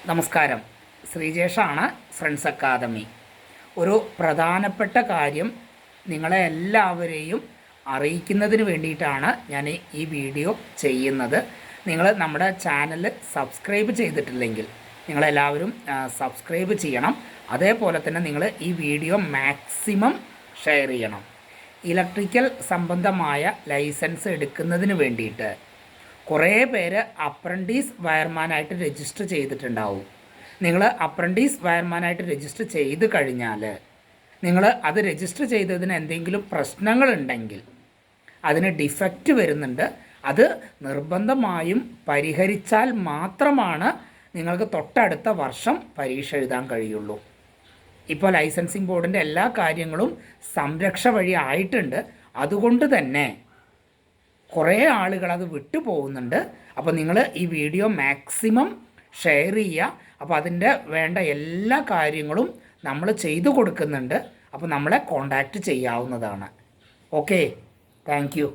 നമസ്കാരം, ശ്രീജേഷാണ്, friends academy. ഒരു പ്രധാനപ്പെട്ട കാര്യം നിങ്ങളെ എല്ലാവരെയും അറിയിക്കുന്നതിന് വേണ്ടിയിട്ടാണ് ഞാൻ ഈ വീഡിയോ ചെയ്യുന്നത്. നിങ്ങൾ നമ്മുടെ ചാനൽ സബ്സ്ക്രൈബ് ചെയ്തിട്ടില്ലെങ്കിൽ നിങ്ങളെല്ലാവരും സബ്സ്ക്രൈബ് ചെയ്യണം. അതേപോലെ തന്നെ നിങ്ങൾ ഈ വീഡിയോ മാക്സിമം ഷെയർ ചെയ്യണം. ഇലക്ട്രിക്കൽ സംബന്ധമായ ലൈസൻസ് എടുക്കുന്നതിന് വേണ്ടിയിട്ട് കുറേ പേര് അപ്രൻറ്റീസ് വയർമാനായിട്ട് രജിസ്റ്റർ ചെയ്തിട്ടുണ്ടാവും. നിങ്ങൾ അപ്രൻറ്റീസ് വയർമാനായിട്ട് രജിസ്റ്റർ ചെയ്ത് കഴിഞ്ഞാൽ നിങ്ങൾ അത് രജിസ്റ്റർ ചെയ്തതിന് എന്തെങ്കിലും പ്രശ്നങ്ങളുണ്ടെങ്കിൽ, അതിന് ഡിഫക്റ്റ് വരുന്നുണ്ട്, അത് നിർബന്ധമായും പരിഹരിച്ചാൽ മാത്രമാണ് നിങ്ങൾക്ക് തൊട്ടടുത്ത വർഷം പരീക്ഷ എഴുതാൻ കഴിയുള്ളൂ. ഇപ്പോൾ ലൈസൻസിങ് ബോർഡിൻ്റെ എല്ലാ കാര്യങ്ങളും സംരക്ഷ വഴി ആയിട്ടുണ്ട്. അതുകൊണ്ട് തന്നെ കുറേ ആളുകൾ അത് വിട്ടു പോകുന്നുണ്ട്. അപ്പോൾ നിങ്ങൾ ഈ വീഡിയോ മാക്സിമം ഷെയർ ചെയ്യുക. അപ്പോൾ അതിൻ്റെ വേണ്ട എല്ലാ കാര്യങ്ങളും നമ്മൾ ചെയ്തു കൊടുക്കുന്നുണ്ട്. അപ്പോൾ നമ്മളെ കോൺടാക്റ്റ് ചെയ്യാവുന്നതാണ്. Okay, thank you.